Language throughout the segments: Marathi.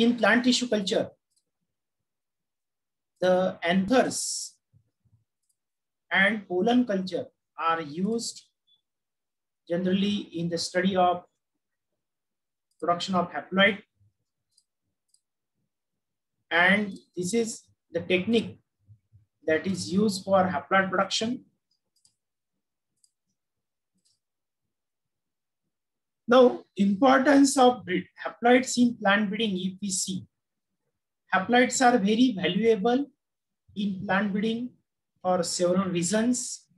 In plant tissue culture, the anthers and pollen culture are used generally in the study of production of haploid, and this is the technique that is used for haploid production. Now, importance of haploids in plant breeding, if we see, haploids are very valuable in plant breeding for several reasons.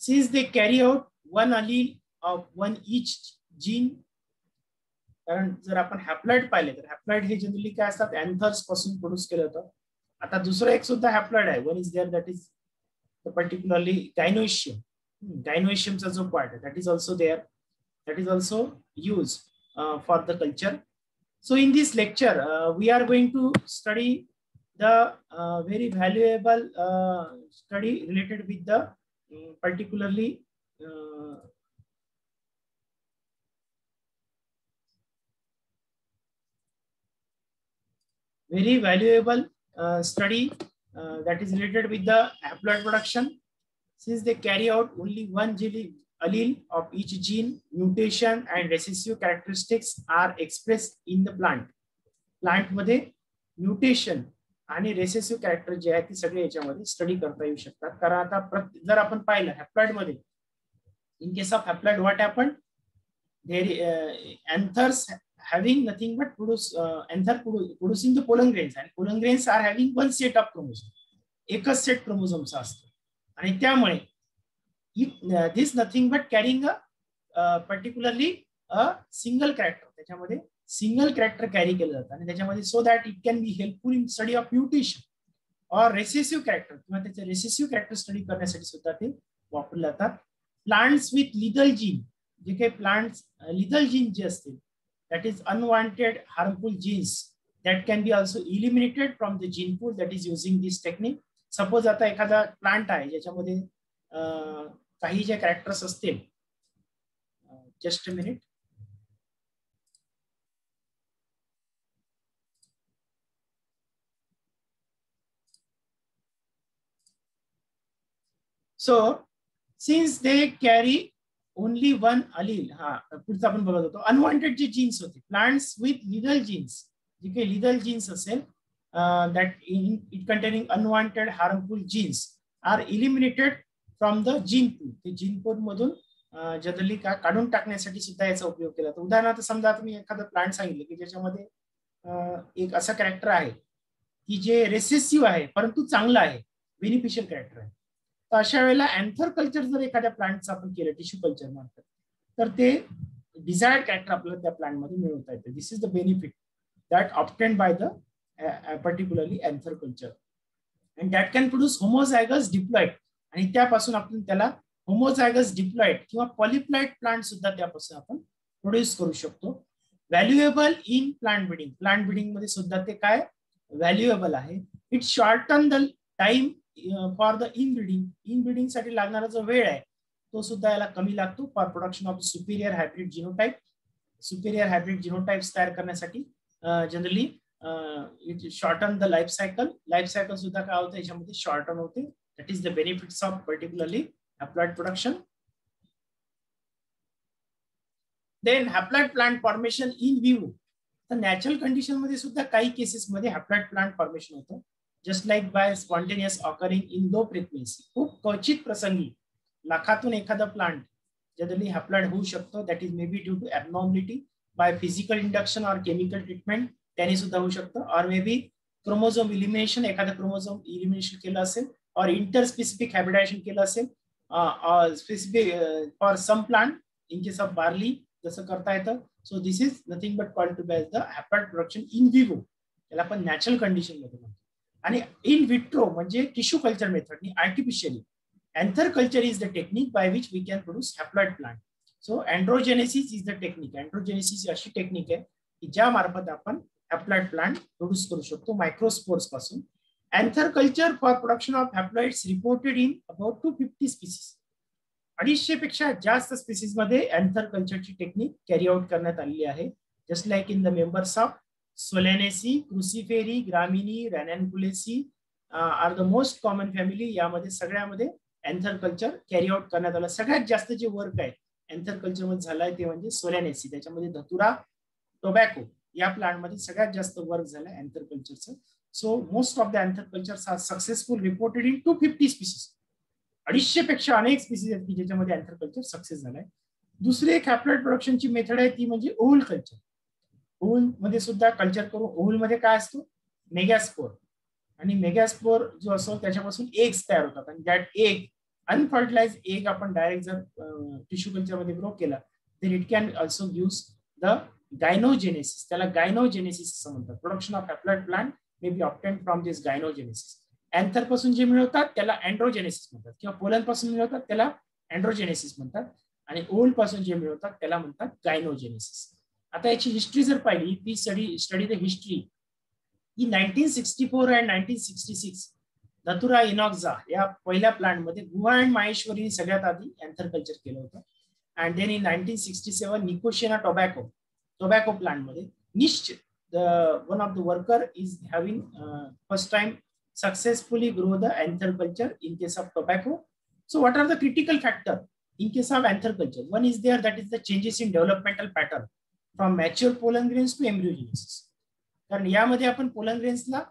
Since they carry out one allele of one each gene, कारण जर आपण हॅप्लॉइड पाहिले तर हॅप्लॉइड हे जनरली काय असतात, अँथर्स पासून प्रोड्यूस केलं जातं. आता दुसरं एक सुद्धा हॅप्लॉइड आहे, one is there, that is particularly gynoecium. गायनोशियमचा जो पार्ट आहे that is also there, that is also used for the culture. So in this lecture, we are going to study the very valuable study related with the particularly very valuable study that is related with the haploid production. Since they carry out only one allele of each gene, mutation and recessive characteristics are expressed in the plant. Plant मध्ये म्युटेशन आणि रेसेसिव्ह कॅरेक्टर जे आहे ते सगळे याच्यामध्ये स्टडी करता येऊ शकतात. कारण आता जर आपण पाहिलं हॅप्लॉइड मध्ये, in case of haploid what happen, anthers having nothing but producing the pollen grains, and pollen grains are having one set of chromosome, एकच सेट क्रोमोझोमचा असतो. आणि त्यामुळे this nothing but carrying a particularly a single character, त्याच्यामध्ये सिंगल कॅरेक्टर कॅरी केलं जातं आणि त्याच्यामध्ये, so that it can be helpful in study of mutation और रेसेसिव्ह कॅरेक्टर, किंवा त्याचे रेसेसिव्ह कॅरेक्टर स्टडी करण्यासाठी सुद्धा ते वापरले जातात. प्लांट्स विथ लिथल जीन, जे काही प्लांट्स लिथल जीन जे असतील, that is unwanted harmful genes that can be also eliminated from the gene pool, that is using this technique. Suppose आता एखादा प्लांट आहे ज्याच्यामध्ये काही जे कॅरेक्टर्स असतील, just a minute, so since they carry only one allele, पुढचा आपण बघत होतो अनवॉन्टेड जे जीन्स होते, प्लांट्स विथ लिथल जीन्स, जे काही लिथल जीन्स असेल that it containing unwanted harmful genes are eliminated from the gene pool. ते जीन पूल मधून जनरली काढून टाकण्यासाठी सुद्धा याचा उपयोग केला जातो. उदाहरणार्थ समजा तुम्ही एखादं प्लांट सांगितलं की ज्याच्यामध्ये एक असं कॅरेक्टर आहे की जे रेसेसिव्ह आहे परंतु चांगलं आहे, बेनिफिशियल कॅरेक्टर आहे, तर अशा वेळेला अँथर कल्चर जर एखाद्या प्लांटचं आपण केलं टिश्यू कल्चर मार्फत, तर ते डिझायर्ड कॅरेक्टर आपल्याला त्या प्लांटमध्ये मिळवता येतं. This is the benefit that obtained by the particularly anther culture, and that can produce homozygous diploid, आणि त्यापासून आपण त्याला होमोझायगस डिप्लॉइड किंवा पॉलिप्लॉइड प्लांट सुद्धा त्यापासून आपण प्रोड्यूस करू शकतो. Valuable in plant breeding, plant breeding मध्ये सुद्धा ते काय व्हॅल्युएबल आहे. It shorten the time for the inbreeding साठी लागणारा जो वेळ आहे तो सुद्धा याला कमी लागतो. For production of Superior hybrid genotype, Superior hybrid जिनोटाइप्स तयार करण्यासाठी generally it shorten the life cycle सुद्धा काय होतं याच्यामध्ये शॉर्टन होते. That is the benefits of particularly haploid production. Then haploid plant formation in vivo. तर नॅचरल कंडिशन मध्ये सुद्धा काही केसेस मध्ये हॅप्लॉइड प्लांट फॉर्मेशन होतं, just like by spontaneous occurring in low frequency. खूप क्वचित प्रसंगी लाखातून एखादा प्लांट जनरली हॅप्लॉइड होऊ शकतो. That is may be due to abnormality by physical induction or chemical treatment, त्याने सुद्धा होऊ शकतं. Or may be chromosome elimination, एखादा क्रोमोझोम इलिमिनेशन केलं असेल और इंटरस्पेसिफिक हॅबिटेशन केलं असेल specific for some plant, in case of barley जसं करता येतं. So this is nothing but called to badge the haploid production in vivo, त्याला आपण नॅचरल कंडिशन मध्ये म्हणतो. आणि इन विट्रो म्हणजे टिश्यू कल्चर मेथडनी artificially anther culture is the technique by which we can produce haploid plant. So androgenesis is the technique. Androgenesis अशी टेक्निक आहे की ज्या मार्फत आपण हॅप्लॉइड प्लांट प्रोड्यूस करू शकतो मायक्रोस्पोर्स पासून. Anther culture for production of haploids reported in about 250 species. 250 पेक्षा जास्त स्पीसीज मध्ये अँथर कल्चरची टेक्निक कॅरी आउट करण्यात आलेली आहे. Just like in the members of Solanaceae, Cruciferae, Gramineae, Ranunculaceae are the most common family. यामध्ये सगळ्यामध्ये एन्थर कल्चर कॅरी आउट करण्यात आलं. सगळ्यात जास्त जे वर्क आहे एन्थर कल्चर मध्ये झालाय ते म्हणजे सोलेनेसी. त्याच्यामध्ये धतुरा, टोबॅको या प्लांट मध्ये सगळ्यात जास्त वर्क झालं एन्थर कल्चरचं. So most of the anther cultures are successful reported in 250 species. 250 पेक्षा अनेक स्पीसीज आहेत की ज्याच्यामध्ये एन्थर कल्चर सक्सेस झालाय. दुसरी एक हॅप्लॉइड प्रोडक्शनची मेथड आहे ती म्हणजे ओव्हल कल्चर. ओव्हल मध्ये सुद्धा कल्चर करून, ओव्हल मध्ये काय असतो, मेगास्पोर, आणि मेगास्पोर जो असतो त्याच्यापासून एग्स तयार होतात, आणि दॅट एग, अनफर्टिलाइज एग आपण डायरेक्ट जर टिश्यू कल्चर मध्ये ग्रो केला तर it can also use the gynogenesis. त्याला गायनोजेनेसिस असं म्हणतात. Production of haploid plant may be obtained from this gynogenesis. Anther पासून जे मिळवतात त्याला अँड्रोजेनेसिस म्हणतात, किंवा पोलन पासून मिळवतात त्याला अँड्रोजेनेसिस म्हणतात, आणि ओव्हल पासून जे मिळवतात त्याला म्हणतात गायनोजेनेसिस. आता याची हिस्ट्री जर पाहिली, ती study the history he 1964 and 1966 धतुरा इनॉक्झा या पहिल्या प्लांट मध्ये गुहा अँड माहेश्वरीने सगळ्यात आधी एन्थर कल्चर केलं होतं. And then in 1967 Nicotiana tobacco plant मध्ये निश्चित one of the worker is having first time successfully grow the anther culture in case of tobacco. So what are the critical factor in case of anther culture? One is there, that is the changes in developmental pattern from mature pollen grains to embryogenesis. कारण यामध्ये आपण पोलन ग्रेन्सला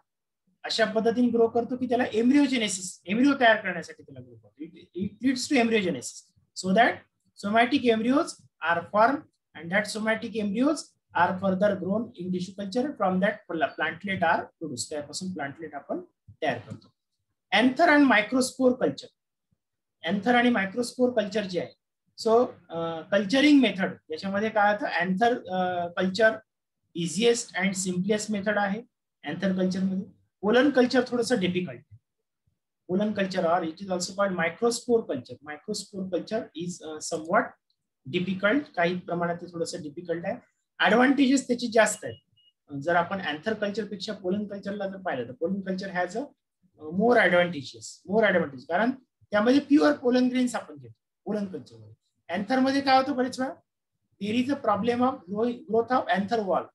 अशा पद्धतीने ग्रो करतो की त्याला एम्ब्रियोजेनेसिस, एम्ब्रियो तयार करण्यासाठी त्याला ग्रो करतो. It leads to embryogenesis so that somatic embryos are form and that somatic embryos are further grown in tissue culture. From that plantlet are produced. त्यापासून प्लांटलेट आपण तयार करतो. एन्थर आणि मायक्रोस्पोर कल्चर. एन्थर आणि मायक्रोस्पोर कल्चर जे आहे, सो कल्चरिंग मेथड याच्यामध्ये काय होतं, anther culture easiest and simplest method आहे एन्थर कल्चर मध्ये. पोलन कल्चर थोडंसं डिफिकल्ट. पोलन कल्चर और it is also called microspore culture. Microspore culture is somewhat difficult, काही प्रमाणात ते थोडंसं डिफिकल्ट आहे. ऍडव्हान्टेजेस त्याची जास्त आहेत. जर आपण एन्थर कल्चर पेक्षा पोलन कल्चरला जर पाहिलं तर pollen culture has a more advantage, कारण त्यामध्ये प्युअर पोलन ग्रेन्स आपण घेतो पोलन कल्चरमध्ये. एन्थर मध्ये काय होतं, बरेच वेळा there is a problem of growth of anther wall.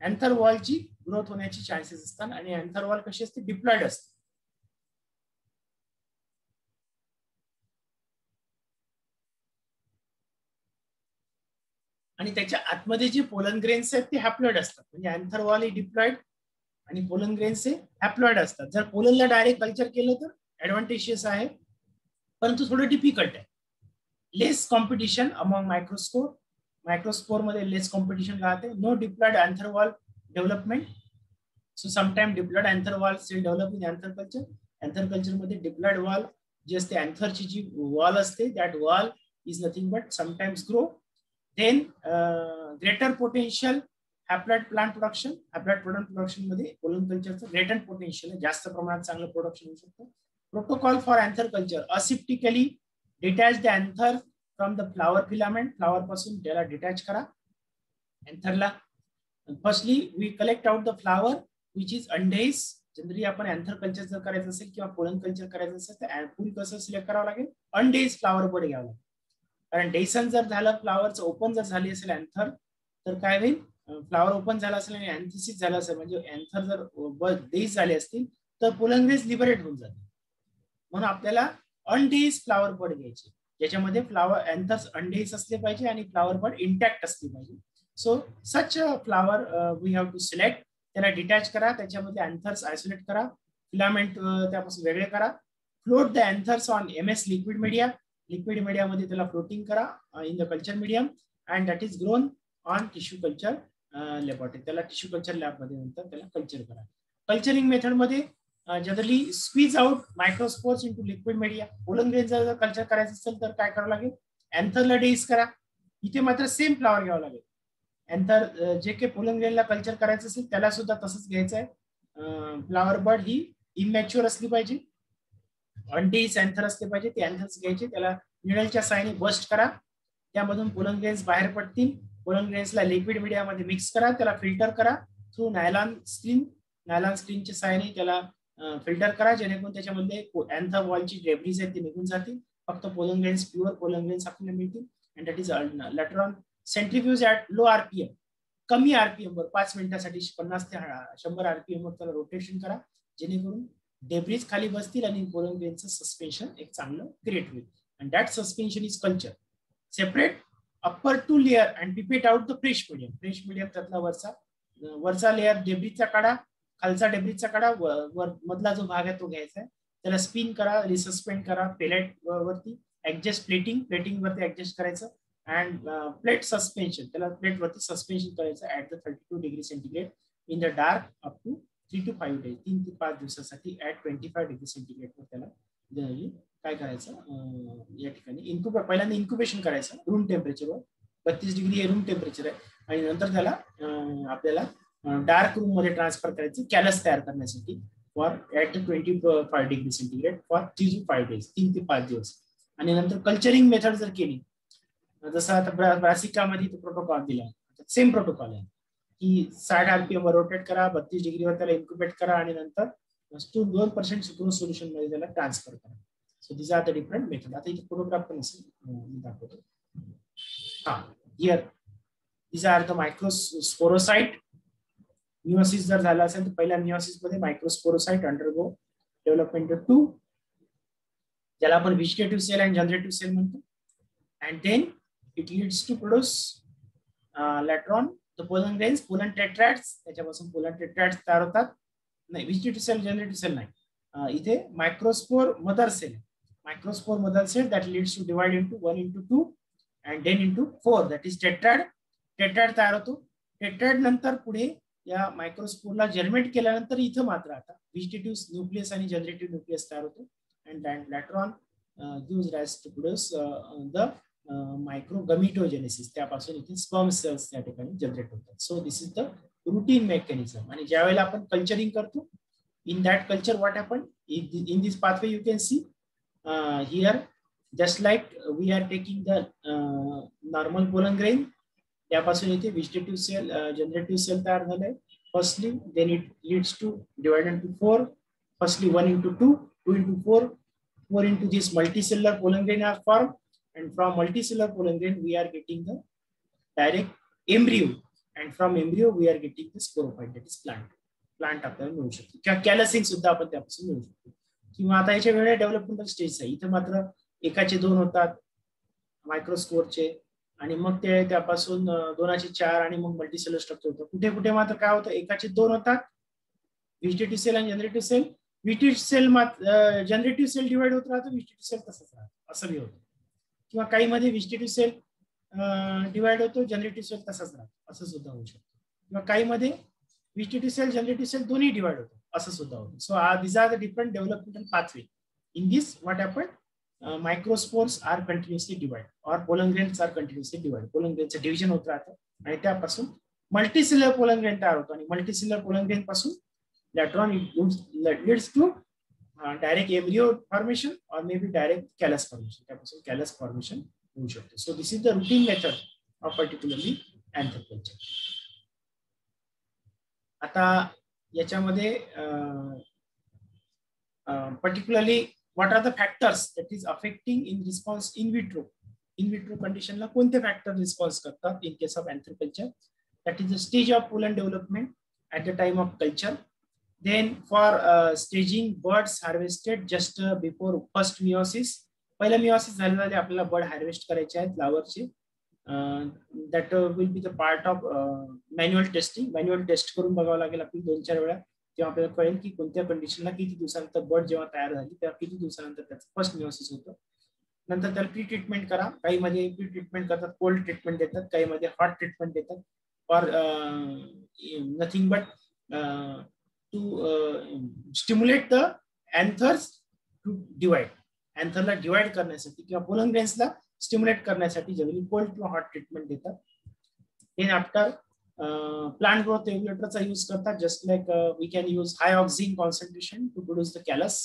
Anther वॉलची ग्रोथ होण्याची चान्सेस असतात, आणि एन्थर वॉल कशी असते, डिप्लॉइड असते. आणि त्याच्या आतमध्ये जे पोलन ग्रेन्स आहेत ते हॅप्लॉइड असतात. म्हणजे एन्थर वॉल ही डिप्लॉइड आणि पोलन ग्रेन्स हे हॅप्लॉइड असतात. जर पोलनला डायरेक्ट कल्चर केलं तर ऍडव्हान्टेजियस आहे, परंतु थोडं डिफिकल्ट आहे. Less competition among microspore. Microspore मध्ये लेस कॉम्पिटिशन राहते. No diploid anther wall development. So sometime diploid anther wall still develop in anther culture. Anther culture मध्ये डिप्लॉइड वॉल जी असते, एन्थरची जी वॉल असते, that wall is nothing but sometimes grow. Then greater potential haploid plant production. Haploid plant production मध्ये पोलन कल्चरचं greater potential आहे, जास्त प्रमाणात चांगलं प्रोडक्शन होऊ शकतं. Protocol for anther culture. Aseptically detach the anther from the flower filament. Flower पासून त्याला डिटॅच करा एन्थरला. Firstly we collect out the flower which is undehisced. Generally आपण एन्थर कल्चर जर करायचं असेल किंवा पोलन कल्चर करायचं असेल तर फुल कसं सिलेक्ट करावं लागेल, अनडेस फ्लावर बड घ्यावं लागेल. कारण डेसन जर झालं, फ्लावरचं ओपन जर झाली असेल एन्थर, तर काय होईल, फ्लावर ओपन झाला असेल आणि अँथिसिस झालं असेल, म्हणजे एन्थर जर डेज झाले असतील तर पोलन ग्रेन्स लिबरेट होऊन जाते. म्हणून आपल्याला अनडेज फ्लावर बड घ्यायचे, ज्याच्यामध्ये फ्लावर एन्थर्स अनडेज असले पाहिजे आणि फ्लावर बड इंटॅक्ट असले पाहिजे. So such flower we have to select. त्याला डिटॅच करा, त्याच्यामध्ये एन्थर्स आयसोलेट करा, फिलामेंट त्यापासून वेगळे करा. Float the anthers on MS liquid media. Liquid मीडियामध्ये त्याला फ्लोटिंग करा in the culture medium, and that is grown on tissue culture laboratory. त्याला टिश्यू कल्चर लॅबमध्ये नंतर त्याला कल्चर करा. कल्चरिंग मेथडमध्ये generally squeeze out microspores into liquid media. Pollen grain जर कल्चर करायचं असेल तर काय करावं लागेल, एन्थरला डेज करा. इथे मात्र सेम फ्लावर घ्यावं लागेल. एन्थर जे काही पोलन ग्रेनला कल्चर करायचं असेल त्याला सुद्धा तसंच घ्यायचं आहे. फ्लावर बड ही इमॅच्युअर असली पाहिजे, अनडेज एन्थर असले पाहिजे. ते एन्थर्स घ्यायचे, त्याला निडलच्या साहाय्याने बस्ट करा, त्यामधून पोलन ग्रेन्स बाहेर पडतील. पोलन ग्रेन्सला लिक्विड मीडियामध्ये मिक्स करा, त्याला फिल्टर करा थ्रू नायलॉन स्क्रीनच्या साहाय्याने त्याला फिल्टर करा, जेणेकरून त्याच्यामध्ये एन्थर वॉलची डेब्रिज आहेत ती निघून जातील. फक्त pollen grains, pure pollen grains आपल्याला मिळतील. And that is later on centrifuge at low RPM. कमी आरपीएम वर 5 मिनिटासाठी 50 ते 100 आरपीएम वर त्याला रोटेशन करा, जेणेकरून डेब्रिज खाली बसतील आणि पोलन ग्रेनचं सस्पेन्शन एक चांगलं क्रिएट होईल. And that suspension is culture. Separate upper 2 layer and pipette out the fresh medium. Fresh medium त्यातला वरचा लेअर डेब्रिजचा काढा, खालचा डेब्रिजचा काढा, मधला जो भाग आहे तो घ्यायचा आहे, त्याला स्पिन करा, रिसस्पेंड करा पेलेट वरती, ऍडजस्ट प्लेटिंग वरती ऍडजस्ट करायचं, अँड प्लेट सस्पेन्शन, त्याला प्लेट वरती सस्पेन्शन करायचं at the 32 degree centigrade in the dark up to 3 to 5 days, 3 ते 5 दिवसासाठी ऍट 25 डिग्री सेंटीग्रेड वर त्याला काय करायचं, या ठिकाणी पहिल्यांदा इन्क्युबेशन करायचं रूम टेम्परेचरवर. 32 डिग्री रूम टेम्परेचर आहे, आणि नंतर त्याला आपल्याला डार्क रूम मध्ये ट्रान्सफर करायचं कॅलस तयार करण्यासाठी for at 25 degree centigrade for 3 to 5 days, 3 ते 5 दिवस. आणि नंतर कल्चरिंग मेथड जर केली, जसं आता ब्रासिकामध्ये प्रोटोकॉल दिला, सेम प्रोटोकॉल आहे की 60 आरपीएम वर रोटेट करा, 32 डिग्रीवर त्याला इन्क्युबेट करा, आणि नंतर 2% सुक्रोज सोल्युशन मध्ये त्याला ट्रान्सफर करा. So this are the different method. आता इथे फोटोग्राफ पण असेल, मी दाखवतो. हा, here this are the microsporocyte. Meiosis जर झाला असेल तर पहिल्या मिओसिस मध्ये मायक्रोस्पोरोसाइट अंडरगो डेव्हलपमेंट 2, ज्याला आपण vegetative cell and generative cell म्हणतो. And then it leads to produce later on, the pollen grains, pollen tetrads, त्याच्यापासून पोलन टेट्रॅड्स तयार होतात. नाही, व्हेजिटेटिव्ह सेल जनरेटिव्ह सेल नाही, इथे microspore mother cell, microspore mother cell that leads to divide into 1 into 2 and then into 4, that is tetrad. Tetrad तयार होतो. टेट्रॅड नंतर पुढे या मायक्रोस्पोरला जर्मेट केल्यानंतर इथं मात्र आता व्हेजिटेटिव्ह न्यूक्लियस आणि जनरेटिव्ह न्यूक्लियस तयार होतो. And later on gives rise to produce the microgametogenesis, त्यापासून इथे स्पर्म सेल्स त्या ठिकाणी जनरेट होतात. So this is the routine mechanism. आणि ज्या वेळेला आपण कल्चरिंग करतो, in that culture what happen in this pathway, you can see here just like we are taking the normal pollen grain, त्यापासून इथे व्हेजिटेटिव्ह सेल जनरेटिव्ह सेल तयार झाले firstly, then it leads to divide into 4, firstly 1 into 2, 2 into 4 into this multicellular pollen grain are formed, and from multicellular pollen grain we are getting the direct embryo, and from embryo we are getting the sporophyte, that is plant आपल्याला मिळू शकते, किंवा कॅलसिंग सुद्धा आपण त्यापासून मिळू शकतो. किंवा आता याच्या वेगळ्या डेव्हलपमेंटल स्टेज आहे. इथे मात्र एकाचे 2 होतात मायक्रोस्कोरचे, आणि मग ते त्यापासून 2चे 4, आणि मग मल्टीसेलर स्ट्रक्चर होतं. कुठे कुठे मात्र काय होतं, एकाचे 2 होतात व्हेजिटेटिव्ह सेल आणि generative cell. Vegetative cell generative cell divide होत राहतो, व्हेजिटेटिव्ह सेल तसंच राहतो, असं बी होतं. किंवा काही मध्ये व्हेजिटेटिव्ह सेल डिवाइड होतो, जनरेटिव्ह सेल तसाच राहतो, असं सुद्धा होऊ शकतो. किंवा काही मध्ये व्हेजिटेटिव्ह सेल जनरेटिव्ह सेल दोन्ही डिवाइड होतो, असं सुद्धा होतं. So these are the different developmental pathway. In this what happen, microspores are continuously divide और pollen grains are continuously divide. Pollen ग्रेनचं डिव्हिजन होत राहतं, आणि त्यापासून मल्टीसेलर पोलन ग्रेन तयार होतो, आणि मल्टीसेलर पोलन ग्रेन पासून लॅट्रॉन leads to direct embryo formation or maybe direct callus formation. त्यापासून callus formation होऊ शकते. So this is the routine method of particularly anther culture. आता याच्यामध्ये particularly what are the factors that is affecting in response in vitro condition ला कोणते फॅक्टर रिस्पॉन्स करतात in case of anther culture? That is the stage of pollen development at the time of culture. Then for staging, birds harvested just before first meiosis. पहिला meiosis झालेला आपल्याला बर्ड हार्वेस्ट करायचे आहेत फ्लावरचे. That will be the part of manual testing. Manual test करून बघावं लागेल आपल्याला 2-4 वेळा, तेव्हा आपल्याला कळेल की कोणत्या कंडिशनला किती दिवसानंतर बर्ड जेव्हा तयार झाली तेव्हा किती दिवसानंतर त्याचं फर्स्ट meiosis होतं. नंतर त्याला प्री ट्रीटमेंट करा. काही मध्ये प्री ट्रीटमेंट करतात, कोल्ड ट्रीटमेंट देतात, काही मध्ये हॉट ट्रीटमेंट देतात, for nothing but to stimulate the anthers to divide. अँथरला डिवाइड करण्यासाठी किंवा पोलन ग्रेन्सला स्टिम्युलेट करण्यासाठी जनरली कोल्ड किंवा हॉट ट्रीटमेंट देतात. देन आफ्टर प्लांट ग्रोथ रेग्युलेटरचा यूज करतात, just like we can use high auxin concentration to produce the callus.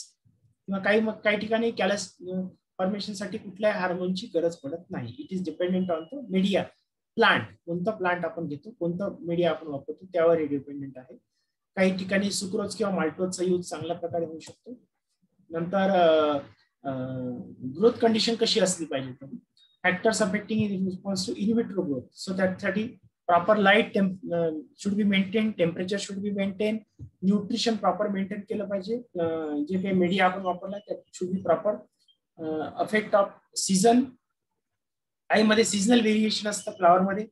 किंवा काही ठिकाणी कॅलस फॉर्मेशन साठी कुठल्याही हार्मोनची गरज पडत नाही. It is dependent on the media, plant, कोणता प्लांट आपण घेतो, कोणतं मीडिया आपण वापरतो त्यावर हे डिपेंडेंट आहे. काही ठिकाणी सुक्रोज किंवा माल्टोजचा यूज चांगल्या प्रकारे होऊ शकतो. नंतर ग्रोथ कंडिशन कशी असली पाहिजे, factors affecting in response to in vitro growth. So त्यासाठी proper light should be maintain, temperature should be maintain, nutrition proper maintain केलं पाहिजे. जे काही मीडिया आपण वापरला त्यात should be proper. Affect of season, काही मध्ये सीझनल व्हेरिएशन असतं फ्लॉवर मध्ये.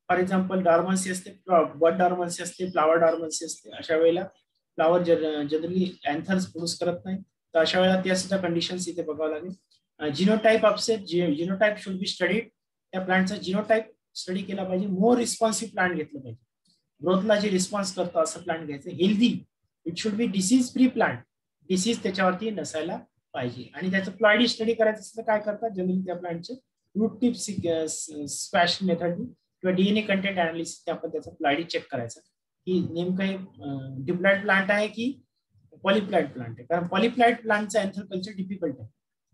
फॉर एक्झाम्पल डॉर्मन्सी असते, बड डॉर्मन्सी असते, फ्लॉवर डॉर्मन्सी असते. अशा वेळेला फ्लॉवर जनरली अँथर्स प्रोड्यूस करत नाही, तर अशा वेळेला त्या सुद्धा कंडिशन्स इथे बघावं लागेल. जिनोटाईप अपसेट, जिनोटाईप शुड बी स्टडीड. त्या प्लांटचा जिनोटाईप स्टडी केला पाहिजे. मोर रिस्पॉन्सिव्ह प्लांट घेतलं पाहिजे, ग्रोथला जे रिस्पॉन्स करतो असं प्लांट घ्यायचं. Healthy, it should be disease free plant, disease त्याच्यावरती नसायला पाहिजे. आणि त्याचं प्लॉइडी स्टडी करायचं असेल तर काय करतात जनरली त्या प्लांटचे रूट टिप स्क्वॅश मेथड किंवा डीएनए कंटेंट अनालिसिस आपण त्याचा प्लॉइडी चेक करायचा की नेमकं हे डिप्लॉइड प्लांट आहे की पॉलीप्लॉइड प्लांट आहे. कारण पॉलीप्लॉइड प्लांटचं अँथर कल्चर डिफिकल्ट आहे,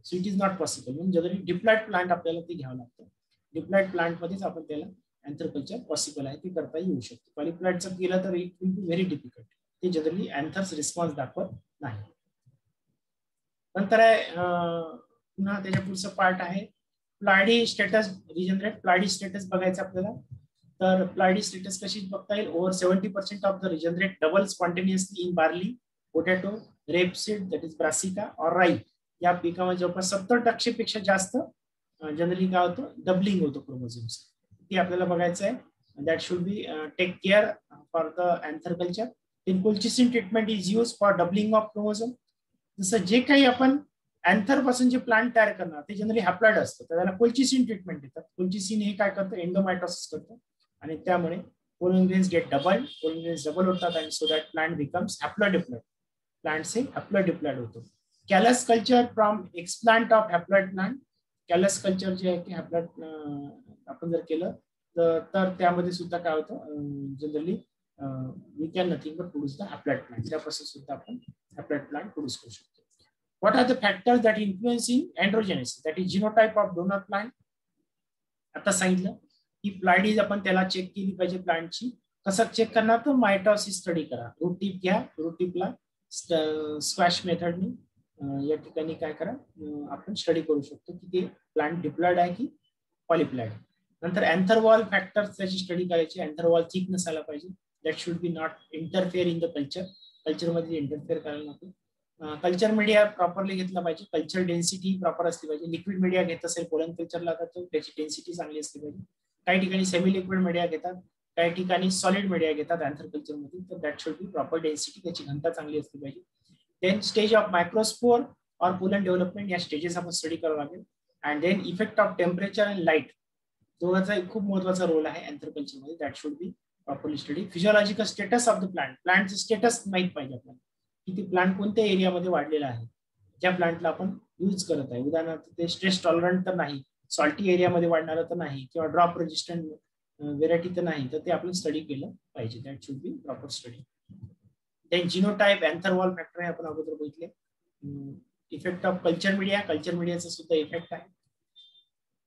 so it is not possible. म्हणून जनरली डिप्लॉइड प्लांट आपल्याला ते घ्यावं लागतं. डिप्लॉइड प्लांट मध्येच आपण त्याला अँथर कल्चर पॉसिबल आहे ते करता येऊ शकते. पॉलीप्लॉइडचं केलं तर it will be very difficult. ते जनरली अँथर्स रिस्पॉन्स दाखवत नाही. नंतर आहे पुन्हा त्याच्या पुढचं पार्ट आहे ploidy status regenerate. Ploidy status बघायचं आपल्याला, तर प्लॉइडी स्टेटस कशी बघता येईल. Over 70% of the regenerate double spontaneously in barley, potato, rapeseed that is Brassica और राई. या पिकामध्ये जवळपास 70% पेक्षा जास्त जनरली काय होतं डबलिंग होतं क्रोमोझोम्स. ते आपल्याला बघायचं आहे. That should be take care for the anther culture. In colchicine treatment is use for doubling of chromosome. जसं जे काही आपण अँथर पासून जे प्लांट तयार करणार ते जनरली हॅप्लॉइड असतं, तर त्याला कोल्चिसिन ट्रीटमेंट देतात. कोल्चिसिन हे काय करतं, एंडोमायटोसिस करतं आणि त्यामुळे pollen grains get double, pollen grains double होतात आणि so that plant becomes haploid diploid. Plant से हॅप्लॉइडिप्लॉइड होतो. Callus culture from explant of haploid plant. Callus culture जे आहे की हॅप्लॉइड आपण जर केलं तर त्यामध्ये सुद्धा काय होतं generally we can nothing but produce the haploid plant. त्यापासून सुद्धा आपण हॅप्लॉइड प्लांट प्रोड्यूस करू शकतो. What are the factors that influence in androgenesis? That is genotype of donor plant. आता सांगितलं की प्लॉइडीज आपण त्याला चेक केली पाहिजे प्लांटची. कसं चेक करणार तर मायटॉसिस स्टडी करा. रूट टिप घ्या, रूट टिपला स्क्वॅश मेथडनी या ठिकाणी काय करा आपण स्टडी करू शकतो की ते प्लांट डिप्लॉइड आहे की पॉलीप्लॉइड. नंतर अँथर वॉल फॅक्टर्स त्याची स्टडी करायची. अँथर वॉल थिक नसायला पाहिजे. That should B not interfere in the culture. कल्चरमध्ये इंटरफेअर करायला नको. कल्चर मीडिया प्रॉपरली घेतला पाहिजे. कल्चर डेन्सिटी प्रॉपर असली पाहिजे. लिक्विड मीडिया घेत असेल पोलन कल्चरला तर त्याची डेन्सिटी चांगली असली पाहिजे. काही ठिकाणी सेमी लिक्विड मीडिया घेतात, काही ठिकाणी सॉलिड मीडिया घेतात अँथर कल्चरमध्ये, तर that should be proper density, त्याची घनता चांगली असली पाहिजे. देन स्टेज ऑफ मायक्रोस्पोर और पोलन डेव्हलपमेंट, या स्टेजेस आपण स्टडी करावं लागेल. And then effect of temperature and light, दोघांचा एक खूप महत्वाचा रोल आहे अँथर कल्चरमध्ये. That should be properly study. Physiological status of the plant, प्लांटचं स्टेटस माहित पाहिजे आपल्याला की ते प्लांट कोणत्या एरियामध्ये वाढलेला आहे, ज्या प्लांटला आपण यूज करत आहे. उदाहरणार्थ ते स्ट्रेस टॉलरंट तर नाही, सॉल्टी एरियामध्ये वाढणारं तर नाही, किंवा ड्रॉप रेजिस्टंट व्हेरायटी तर नाही, तर ते आपण स्टडी केलं पाहिजे. That should be proper study. Then genotype, anther wall factor आहे आपण अगोदर बघितले. Effect of culture media, culture मीडियाचा सुद्धा इफेक्ट आहे.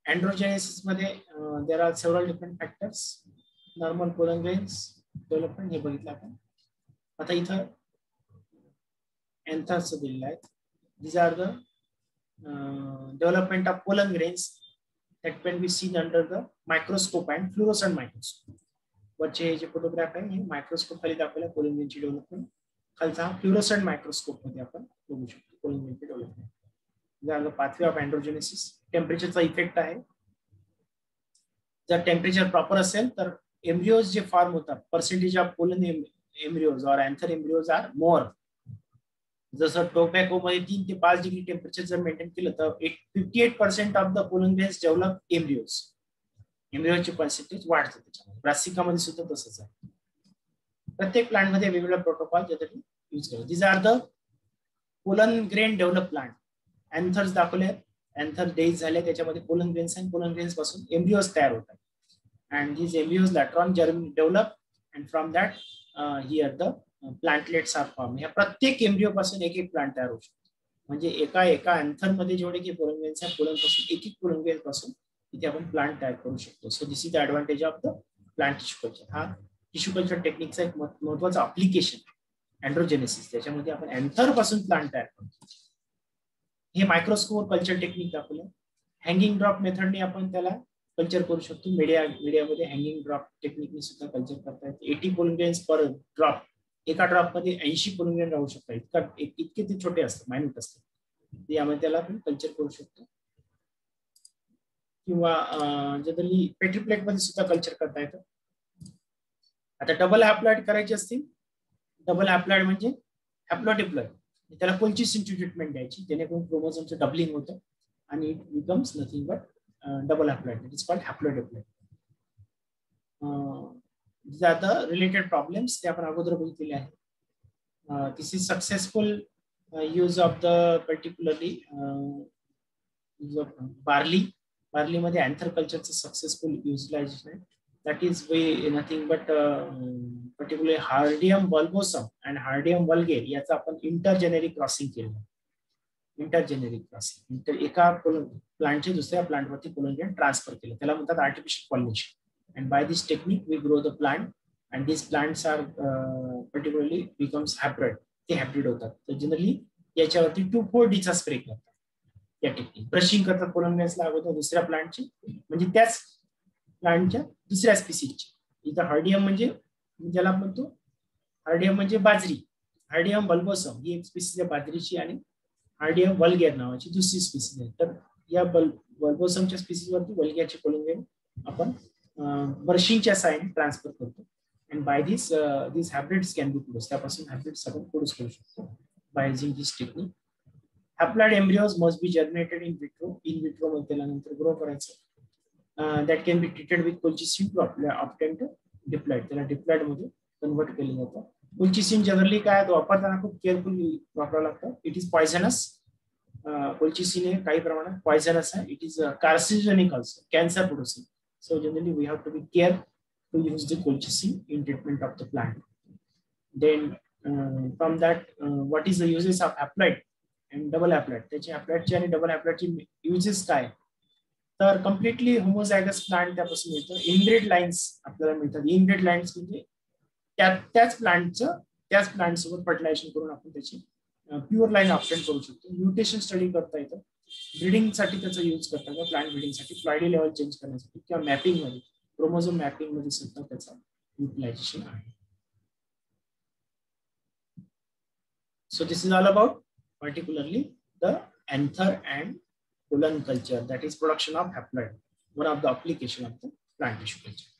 अँड्रोजेनेसिस मध्ये there are several different factors. Normal pollen grains development हे बघितलं आपण. आता इथं अँथर्स दिलेले आहेत. These are the development of pollen grains that can be seen under the microscope and fluorescent microscope. वरचे जे फोटोग्राफ आहे हे मायक्रोस्कोप खाली दाखवले पोलन ग्रेनची डेव्हलपमेंट. खालचा फ्लुरोसेंट मायक्रोस्कोप मध्ये आपण बघू शकतो पोलन ग्रेनची development. These are the pathway of androgenesis. टेम्परेचरचा इफेक्ट आहे. जर टेम्परेचर प्रॉपर असेल तर एम्ब्रियोज जे फॉर्म होतात, पर्सेंटेज ऑफ पोलन एम्ब्रियोज और अँथर एम्ब्रियोज आर मोर. जसं टोबॅको मध्ये 3 ते 5 डिग्री टेम्परेचर जर मेंटेन केलं तर 58% of the pollen grains develop embryos. एम्ब्रियोची पर्सेंटेज वाढते त्याच्यामध्ये. ब्रासिका मध्ये सुद्धा तसंच आहे. प्रत्येक प्लांट मध्ये वेगवेगळा प्रोटोकॉल जनरली यूज करतो. This are the pollen grain develop plant. Anthers दाखवले, अँथर डेज झाले, त्याच्यामध्ये पोलन ग्रेन्स आणि पोलन ग्रेन्स पासून एम्ब्रियोज तयार होतात. And these embryos later on develop and from that here the plantlets are formed. या प्रत्येक एम्ब्रियो पासून एक एक प्लांट तयार होऊ शकतो. म्हणजे एका अँथर मध्ये जेवढे की पोलन ग्रेन्स आहेत, पोलन पासून एक पोलन ग्रेन पासून इथे आपण प्लांट तयार करू शकतो. So this is the advantage of the plant tissue culture. हा टिश्यू कल्चर टेक्निकचा एक महत्वाचा अप्लिकेशन अँड्रोजेनेसिस. त्याच्यामध्ये आपण अँथर पासून प्लांट तयार करतो. हे मायक्रोस्कोप कल्चर टेक्निक दाखवलं. हँगिंग ड्रॉप मेथडने आपण त्याला कल्चर करू शकतो. मीडियामध्ये हँगिंग ड्रॉप टेक्निकने सुद्धा कल्चर करता येते. 80 पोलन ग्रेन्स पर ड्रॉप, एका ड्रॉप मध्ये 80 पोलन ग्रेन राहू शकतात. इतके ते छोटे असतात, मायन्यूट असतात. यामध्ये त्याला आपण कल्चर करू शकतो. किंवा जनरली पेट्री प्लेट मध्ये सुद्धा कल्चर करता येतं. आता डबल हॅप्लॉइड करायचे असतील, डबल हॅप्लॉइड म्हणजे हॅप्लोडिप्लॉइड, त्याला कोलचिसिनची ट्रीटमेंट द्यायची, जेणेकरून क्रोमोझोमचं डबलिंग होतं आणि it becomes nothing but double haploid. It is called haplodiploid. ज्यादा रिलेटेड प्रॉब्लेम्स ते आपण अगोदर बघितलेले आहे. This is successful use of the particularly barley मध्ये अँथर कल्चरचं सक्सेसफुल युटिलायझेशन आहे. That is nothing but particularly Hardium bulbosum and Hardium vulgare याचा आपण इंटरजेनेरिक क्रॉसिंग केलं. इंटरजेनेरिक क्रॉसिंग, एका प्लांटचे दुसऱ्या प्लांटवरती पोलन ट्रान्सफर केलं, त्याला म्हणतात artificial pollination. And by this technique we grow the plant and this plants are particularly becomes hybrid. ते हॅब्रिड होतात. तर जनरली याच्यावरती 2,4-D स्प्रे करतात. या टेक्निक ब्रशिंग करतात पोलन ग्रेन्सला अगोदर दुसऱ्या प्लांटची, म्हणजे त्याच प्लांटच्या दुसऱ्या स्पीसीजची. इथं हार्डियम म्हणजे ज्याला म्हणतो हार्डियम म्हणजे बाजरी, हार्डियम बल्बोसम ही एक स्पीसीज आहे बाजरीची, आणि हार्डियम वल्गेर नावाची दुसरी स्पीसीज आहे. तर या बल्बोसमच्या स्पीसीज वरती वल्गेरचे पोलन ग्रेन आपण ब्रशिंगच्या साइन ट्रान्सफर करतो. And by this hybrids can be produce. त्यापासून हॅब्रिड्स आपण प्रोड्यूस करू शकतो by using this technique. Haploid embryos must be germinated in vitro. In vitro मध्ये त्याला नंतर ग्रो करायचं. That can be treated with colchicine to obtain diploid. त्याला डिप्लॉइड मध्ये कन्वर्ट केलं जातं. कोल्चिसिन जनरली काय वापरताना खूप केअरफुली वापरावं लागतं. It is poisonous. कोल्चिसिन हे काही प्रमाणात पॉयझनस आहे. It is carcinogenic also, cancer producing. So generally we have to be care to use the colchicine in treatment of the plant. Then from that what is the uses of haploid and double haploid. त्याची हॅप्लॉइडची आणि डबल हॅप्लॉइडची युजेस काय, तर कम्प्लिटली होमोझायगस प्लांट त्यापासून मिळतं. इनब्रेड लाईन्स आपल्याला मिळतात. इनब्रेड लाईन्स म्हणजे त्याच प्लांट सोबत फर्टिलायझेशन करून आपण त्याची प्युअर लाईन ऑप्टेन करू शकतो. म्युटेशन स्टडी करता येतं. ब्रीडिंगसाठी त्याचा यूज करता येतं, प्लांट ब्रीडिंगसाठी, फ्लॉइडी लेवल चेंज करण्यासाठी, किंवा मॅपिंग मध्ये, क्रोमोझोम मॅपिंग मध्ये सुद्धा त्याचा युटिलायझेशन आहे. So this is all about particularly the anther and pollen culture, that is production of haploid, one of the application of the plant tissue culture.